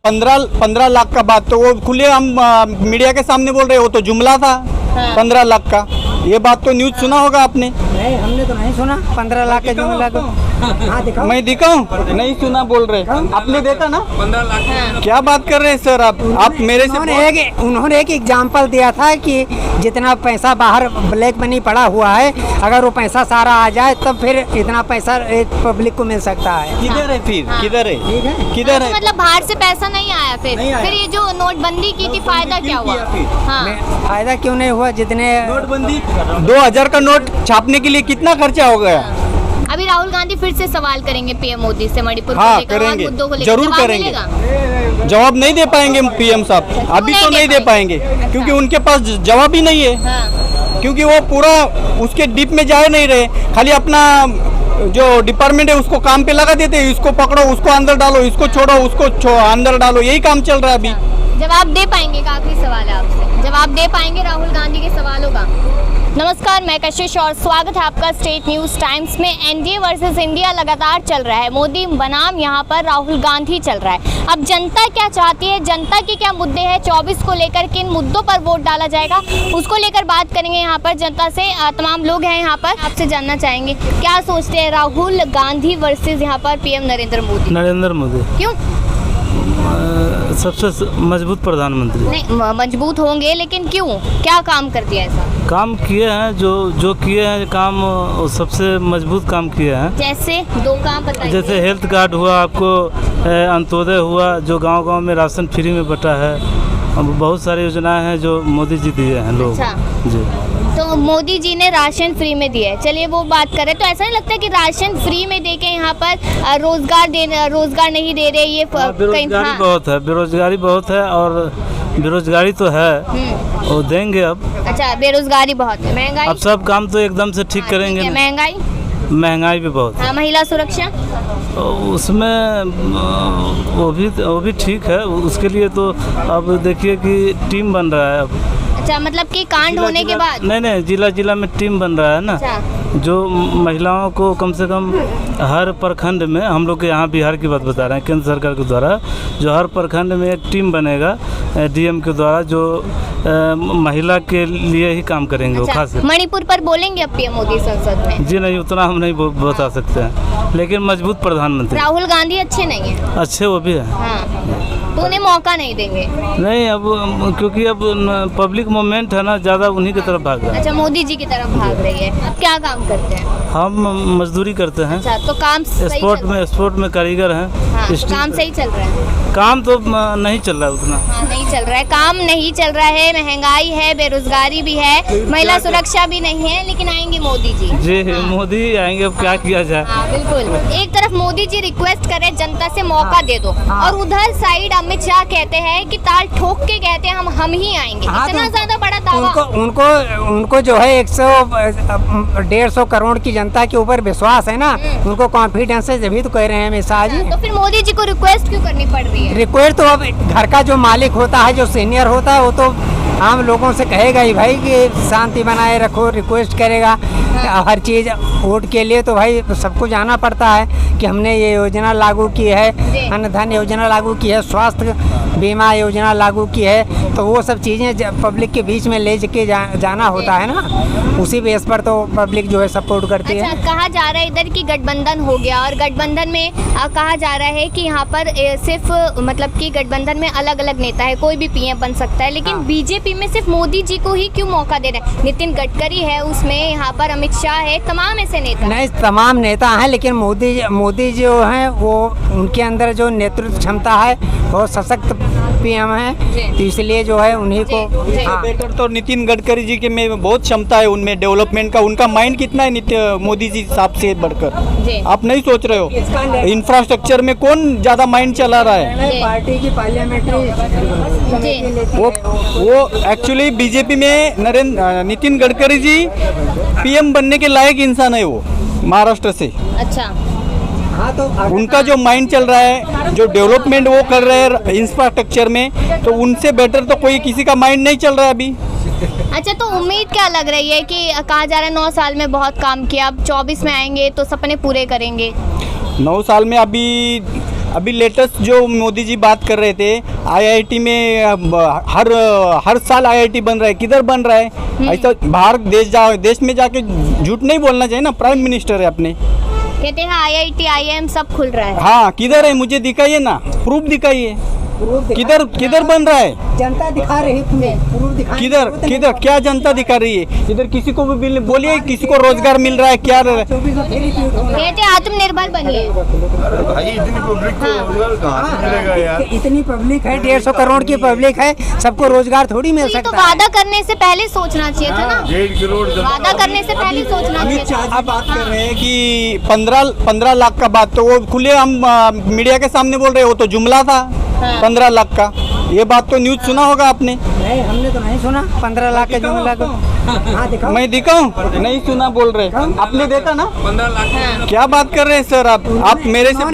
15 लाख का बात तो वो खुले हम मीडिया के सामने बोल रहे हो, तो जुमला था। हाँ। 15 लाख का ये बात तो न्यूज सुना होगा आपने। नहीं, हमने तो नहीं सुना 15 लाख का जुमला तो। हाँ दिखाओ। मैं दिखाऊं? नहीं सुना बोल रहे। आपने देखा ना? 15 लाख। क्या बात कर रहे हैं सर आप मेरे से उन्होंने एक एग्जाम्पल दिया था कि जितना पैसा बाहर ब्लैक मनी पड़ा हुआ है, अगर वो पैसा सारा आ जाए तब फिर इतना पैसा एक पब्लिक को मिल सकता है। किधर है फिर? हाँ। किधर है? ठीक है। किधर है? मतलब बाहर से पैसा नहीं आया फिर नहीं आया। फिर ये जो नोटबंदी की थी फायदा क्या हुआ? हाँ। फायदा क्यों नहीं हुआ? जितने नोटबंदी 2000 का नोट छापने के लिए कितना खर्चा हो गया? अभी राहुल गांधी फिर से सवाल करेंगे पीएम मोदी से मणिपुर को हाँ लेकर, और करेंगे, मुद्दों को लेकर। जरूर जवाब करेंगे। मिलेगा? जवाब नहीं दे पाएंगे पीएम साहब, अभी तो नहीं दे पाएंगे क्योंकि उनके पास जवाब ही नहीं है। हाँ। क्योंकि वो पूरा उसके डीप में जा नहीं रहे, खाली अपना जो डिपार्टमेंट है उसको काम पे लगा देते हैं, इसको पकड़ो उसको अंदर डालो, इसको छोड़ो उसको अंदर डालो, यही काम चल रहा है अभी। जवाब दे पाएंगे का आखिरी सवाल है आपसे, जवाब दे पाएंगे राहुल गांधी के सवालों का? नमस्कार, मैं कशिश और स्वागत है आपका स्टेट न्यूज़ टाइम्स में। एनडीए वर्सेस इंडिया लगातार चल रहा है, मोदी बनाम यहाँ पर राहुल गांधी चल रहा है। अब जनता क्या चाहती है, जनता के क्या मुद्दे हैं, 24 को लेकर किन मुद्दों पर वोट डाला जाएगा, उसको लेकर बात करेंगे यहाँ पर जनता से। तमाम लोग हैं यहाँ पर, आपसे जानना चाहेंगे क्या सोचते हैं राहुल गांधी वर्सेज यहाँ पर पीएम नरेंद्र मोदी? क्यों? सबसे मजबूत प्रधानमंत्री। नहीं, मजबूत होंगे लेकिन क्यों, क्या काम कर दिया ऐसा? काम किए हैं, जो किए हैं काम, सबसे मजबूत काम किए हैं। जैसे 2 काम बताइए। जैसे हेल्थ कार्ड हुआ, आपको अंत्योदय हुआ, जो गांव-गांव में राशन फ्री में बटा है। अब बहुत सारी योजनाएं हैं जो मोदी जी दिए हैं लोग। अच्छा। जी। तो मोदी जी ने राशन फ्री में दिया है, चलिए वो बात करें। तो ऐसा नहीं लगता कि राशन फ्री में देके यहाँ पर रोजगार नहीं दे रहे ये बेरोजगारी बहुत है, बेरोजगारी बहुत है, और बेरोजगारी तो है वो देंगे अब। अच्छा, बेरोजगारी बहुत है, महंगाई अब सब काम तो एकदम से ठीक करेंगे। महंगाई भी बहुत है। हाँ, महिला सुरक्षा उसमें वो भी ठीक है, उसके लिए तो अब देखिए कि टीम बन रहा है अब। अच्छा, मतलब कि कांड होने के बाद? नहीं, जिला में टीम बन रहा है ना। अच्छा। जो महिलाओं को कम से कम हर प्रखंड में, हम लोग के यहाँ बिहार की बात बता रहे हैं, केंद्र सरकार के द्वारा जो हर प्रखंड में एक टीम बनेगा डीएम के द्वारा, जो महिला के लिए ही काम करेंगे। अच्छा, वो खास मणिपुर पर बोलेंगे अब पीएम मोदी संसद में? जी नहीं, उतना हम नहीं बता सकते हैं, लेकिन मजबूत प्रधानमंत्री। राहुल गांधी अच्छे नहीं है? अच्छे वो भी है। हाँ, तो उन्हें मौका नहीं देंगे? नहीं, अब क्योंकि अब पब्लिक मूवमेंट है ना, ज़्यादा उन्हीं की तरफ भाग रहा है। अच्छा, मोदी जी की तरफ भाग रही है। अब क्या काम करते हैं? हम मजदूरी करते हैं। अच्छा, तो काम स्पोर्ट में कारीगर हैं। हाँ, काम सही चल रहा है? काम तो नहीं चल रहा है उतना। हाँ, नहीं चल रहा है, काम नहीं चल रहा है, महंगाई है, बेरोजगारी भी है, महिला सुरक्षा भी नहीं है, लेकिन आएंगे मोदी जी। जी हाँ। मोदी आएंगे, अब क्या किया जाए। हाँ, बिल्कुल। एक तरफ मोदी जी रिक्वेस्ट कर रहे जनता से मौका दे दो, और उधर साइड अमित शाह कहते हैं कि ताल ठोक के कहते हैं हम ही आएंगे। इतना ज्यादा बड़ा दावा। उनको जो है 100-150 करोड़ की जनता के ऊपर विश्वास है ना, उनको कॉन्फिडेंस है, जब तो कह रहे हैं अमित शाह जी। तो फिर मोदी जी को रिक्वेस्ट क्यों करनी पड़ रही है? रिक्वेस्ट तो अब घर का जो मालिक होता है, जो सीनियर होता है, वो तो आम लोगों से कहेगा ही भाई कि शांति बनाए रखो, रिक्वेस्ट करेगा। हर चीज़ वोट के लिए तो भाई सबको जाना पड़ता है कि हमने ये योजना लागू की है, अन्न धन योजना लागू की है, स्वास्थ्य बीमा योजना लागू की है, तो वो सब चीज़ें पब्लिक के बीच में ले के जाना होता है ना, उसी बेस पर तो पब्लिक जो है सपोर्ट करती है। कहा जा रहा है इधर की गठबंधन हो गया, और गठबंधन में कहा जा रहा है कि यहाँ पर सिर्फ मतलब कि गठबंधन में अलग अलग नेता है, कोई भी पीएम बन सकता है, लेकिन बीजेपी में सिर्फ मोदी जी को ही क्यों मौका दे रहे हैं? नितिन गडकरी है उसमें, यहाँ पर अमित शाह है, तमाम ऐसे नेता। नहीं, तमाम नेता हैं, लेकिन मोदी जो हैं वो, उनके अंदर जो नेतृत्व क्षमता है, बहुत सशक्त पीएम है, तो इसलिए जो है उन्हीं को। हाँ। बेहतर तो नितिन गडकरी जी के में बहुत क्षमता है, उनमें डेवलपमेंट का उनका माइंड कितना है मोदी जी साहब से बढ़कर। आप नहीं सोच रहे हो इंफ्रास्ट्रक्चर में कौन ज्यादा माइंड चला रहा है? पार्टी की पार्लियामेंट्री वो एक्चुअली बीजेपी में नितिन गडकरी जी पीएम बनने के लायक इंसान है, वो महाराष्ट्र से। अच्छा। हाँ, तो उनका जो माइंड चल रहा है, जो डेवलपमेंट वो कर रहे हैं इंफ्रास्ट्रक्चर में, तो उनसे बेटर तो कोई किसी का माइंड नहीं चल रहा है अभी। अच्छा, तो उम्मीद क्या लग रही है कि कहा जा रहा है 9 साल में बहुत काम किया, अब 24 में आएंगे तो सपने पूरे करेंगे? 9 साल में अभी अभी लेटेस्ट जो मोदी जी बात कर रहे थे, आईआईटी में हर साल आईआईटी बन रहा है, किधर बन रहा है? ऐसा बाहर देश में जाके झूठ नहीं बोलना चाहिए ना, प्राइम मिनिस्टर है अपने। कहते हैं आईआईटी आईआईएम सब खुल रहा है। हाँ, किधर है? मुझे दिखाइए ना, प्रूफ दिखाइए, किधर बन रहा है? जनता दिखा रही है, किधर क्या जनता दिखा रही है? इधर किसी को भी बोलिए, किसी को रोजगार मिल रहा है क्या? कहते आत्मनिर्भर बनिए। भाई इतनी पब्लिक को रोजगार कहाँ से मिलेगा यार? इतनी पब्लिक है, 150 करोड़ की पब्लिक है, सबको रोजगार थोड़ी मिल तो सकता है। वादा करने से पहले सोचना चाहिए था ना। 1.5 करोड़ वादा करने से पहले सोचना चाहिए अमित शाह था। जी बात कर रहे हैं कि 15 लाख का बात, तो वो खुले हम मीडिया के सामने बोल रहे हैं, वो तो जुमला था। 15 लाख का, ये बात तो न्यूज़ सुना होगा आपने? नहीं, हमने तो नहीं सुना 15 लाख का जुमला को। हाँ, दिखाओ। मैं दिखाऊं? नहीं सुना बोल रहे, आपने देखा ना? 15 लाख क्या बात कर रहे हैं सर आप मेरे से?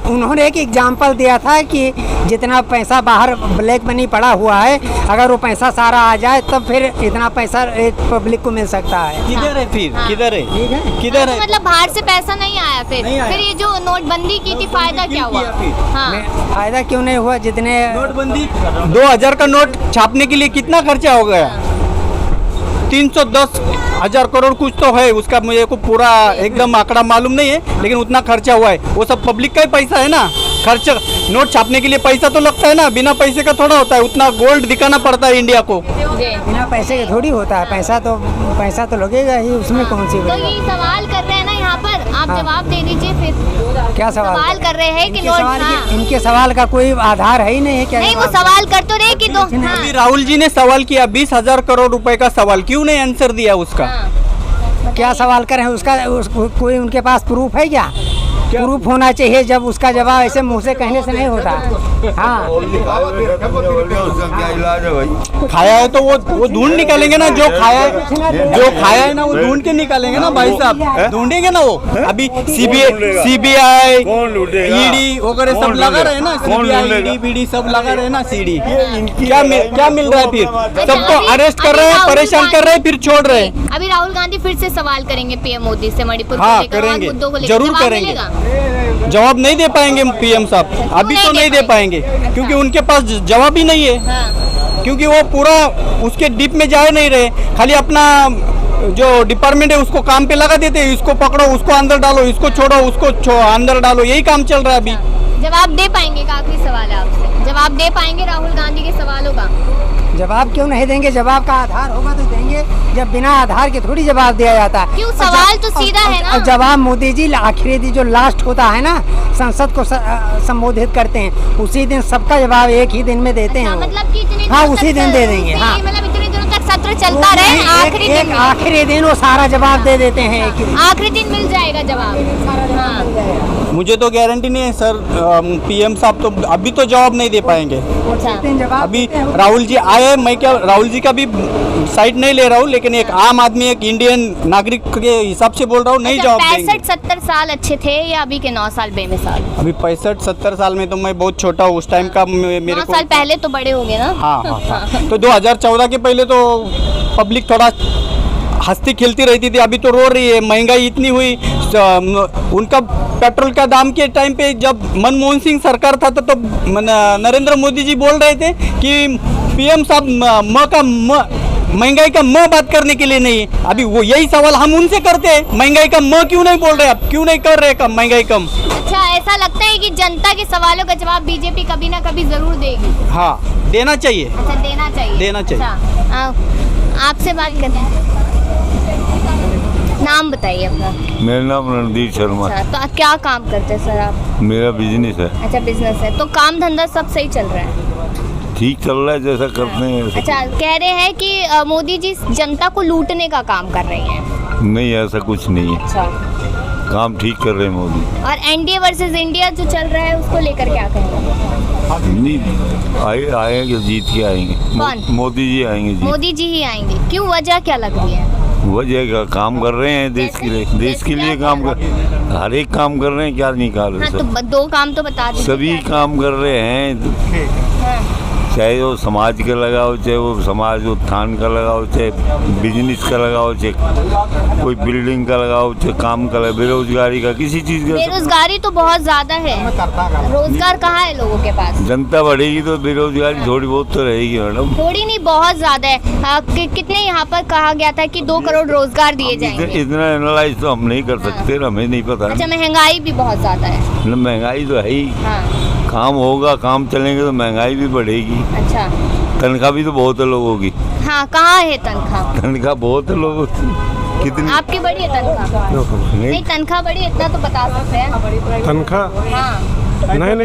उन्होंने एक एग्जाम्पल दिया था कि जितना पैसा बाहर ब्लैक मनी पड़ा हुआ है, अगर वो पैसा सारा आ जाए तब फिर इतना पैसा एक पब्लिक को मिल सकता है। किधर है फिर? किधर है? ठीक है, किधर है? मतलब बाहर से पैसा नहीं आया फिर ये जो नोटबंदी की थी, फायदा क्या हुआ? हाँ, फायदा क्यों नहीं हुआ? जितने नोटबंदी 2000 का नोट छापने के लिए कितना खर्चा हो गया? 310,000 करोड़ कुछ तो है, उसका मुझे को पूरा एकदम आंकड़ा मालूम नहीं है, लेकिन उतना खर्चा हुआ है। वो सब पब्लिक का ही पैसा है ना। खर्चा नोट छापने के लिए पैसा तो लगता है ना, बिना पैसे का थोड़ा होता है। उतना गोल्ड दिखाना पड़ता है इंडिया को। बिना पैसे के थोड़ी होता है, पैसा तो लगेगा ही, उसमें कौन सी तो ये सवाल कर रहे हैं ना यहाँ पर, आप जवाब दे दीजिए फिर। क्या सवाल कर रहे हैं कि नोट? इनके सवाल का कोई आधार है ही नहीं है क्या? नहीं, वो सवाल कर तो रहे कि दो। अभी राहुल जी ने सवाल किया 20,000 करोड़ रुपए का सवाल, क्यों नहीं आंसर दिया उसका? क्या सवाल करें उसका? कोई उनके पास प्रूफ है क्या? प्रूफ होना चाहिए, जब उसका जवाब ऐसे मुंह से कहने से नहीं होता। हाँ, उसका क्या इलाज है भाई? खाया है तो वो ढूंढ निकालेंगे ना, जो खाया है ना वो ढूंढ के निकालेंगे ना भाई साहब, ढूंढेंगे ना वो। अभी सीबीआई ईडी वगैरह सब लगा रहे हैं ना, सीबीआई ईडी बीडी सब लगा रहे हैं ना। सीडी क्या मिल रहा है? फिर सबको अरेस्ट कर रहे हैं, परेशान कर रहे हैं, फिर छोड़ रहे हैं। अभी राहुल गांधी फिर से सवाल करेंगे पीएम मोदी से मणिपुर को हाँ, लेकर, करेंगे, मुद्दों को लेकर। जरूर जवाब करेंगे। मिलेगा? जवाब नहीं दे पाएंगे पीएम साहब, अभी तो नहीं दे पाएंगे, क्योंकि उनके पास जवाब ही नहीं है। हाँ। क्योंकि वो पूरा उसके डीप में जा नहीं रहे, खाली अपना जो डिपार्टमेंट है उसको काम पे लगा देते हैं। इसको पकड़ो, उसको अंदर डालो, इसको छोड़ो, उसको अंदर डालो, यही काम चल रहा है अभी। जवाब दे पाएंगे का आखिरी सवाल है आपसे, जवाब दे पाएंगे राहुल गांधी के सवालों का? जवाब क्यों नहीं देंगे? जवाब का आधार होगा तो देंगे, जब बिना आधार के थोड़ी जवाब दिया जाता है। क्यों? सवाल तो सीधा है ना। जवाब मोदी जी आखिरी दिन जो लास्ट होता है ना, संसद को संबोधित करते हैं, उसी दिन सबका जवाब एक ही दिन में देते हैं। मतलब कि इतने हाँ, उसी दिन दे देंगे। हाँ, मतलब इतने दिनों तक सत्र चलता रहे, आखिरी दिन वो सारा जवाब दे देते हैं। आखिरी दिन मिल जाएगा जवाब। हाँ। मुझे तो गारंटी नहीं है सर, पीएम साहब तो अभी तो जवाब नहीं दे पाएंगे। अभी राहुल जी आए, मैं क्या राहुल जी का भी साइड नहीं ले रहा हूँ, लेकिन एक आम आदमी, एक इंडियन नागरिक के हिसाब से बोल रहा हूँ, नहीं जवाब देंगे। 65-70 साल अच्छे थे या अभी के 9 साल बेमिसाल? अभी 65-70 साल में तो मैं बहुत छोटा हूँ, उस टाइम का मेरे 9 साल पहले तो बड़े हो गए ना। हाँ। तो 2014 के पहले तो पब्लिक थोड़ा हंसती खेलती रहती थी, अभी तो रो रही है। महंगाई इतनी हुई, उनका पेट्रोल का दाम के टाइम पे जब मनमोहन सिंह सरकार था तो नरेंद्र मोदी जी बोल रहे थे कि पीएम साहब महंगाई का म बात करने के लिए नहीं। अभी वो यही सवाल हम उनसे करते हैं, महंगाई का म क्यों नहीं बोल रहे आप, क्यों नहीं कर रहे कम महंगाई कम? अच्छा, ऐसा लगता है कि जनता के सवालों का जवाब बीजेपी कभी ना कभी जरूर देगी। हाँ, देना चाहिए। अच्छा, देना चाहिए। अच्छा, आपसे बात करते हैं, नाम बताइए अपना। मेरा नाम रणदीप शर्मा। अच्छा, तो क्या काम करते हैं सर आप? मेरा बिजनेस है। अच्छा, बिजनेस है, तो काम धंधा सब सही चल रहा है? ठीक चल रहा है, जैसा करते हैं। अच्छा, कह रहे हैं कि मोदी जी जनता को लूटने का काम कर रहे हैं। नहीं, ऐसा कुछ नहीं है। अच्छा, काम ठीक कर रहे हैं मोदी। और एनडीए वर्सेस इंडिया जो चल रहा है उसको लेकर क्या कहेंगे? नहीं, आएंगे, जीत के आएंगे। कौन? मोदी जी आएंगे। मोदी जी ही आएंगे। क्यों, वजह क्या लगती है? वजह का काम कर रहे हैं देश के लिए काम कर, हर एक काम कर रहे हैं, क्या नहीं कर रहे? हाँ, तो 2 काम तो बता दीजिए। सभी काम कर रहे हैं। चाहे वो समाज का लगाओ, चाहे वो समाज उत्थान का लगाओ, चाहे बिजनेस का लगाओ, चाहे कोई बिल्डिंग का लगाओ, चाहे काम का लगाओ, बेरोजगारी का, किसी चीज़ का। बेरोजगारी तो बहुत ज्यादा है, रोजगार कहाँ है लोगों के पास? जनता बढ़ेगी तो बेरोजगारी थोड़ी बहुत तो रहेगी मैडम। थोड़ी नहीं, बहुत ज्यादा है। कितने यहाँ पर कहा गया था कि 2 करोड़ रोजगार दिए जाएंगे। इतना एनालाइज तो हम नहीं कर सकते, हमें नहीं पता। अच्छा, महंगाई भी बहुत ज्यादा है। महंगाई तो है ही, हाँ। काम होगा, काम चलेंगे तो महंगाई भी बढ़ेगी। अच्छा, तनख्वाह भी तो बहुत है लोगों की। हाँ, कहाँ है तनख्वाह? तनख्वाह बहुत है लोगों की। कितनी? आपकी बड़ी है तनख्वाह? नहीं, तनख्वाह बड़ी है इतना तो बता सकते हैं। तनख्वाह हाँ, नहीं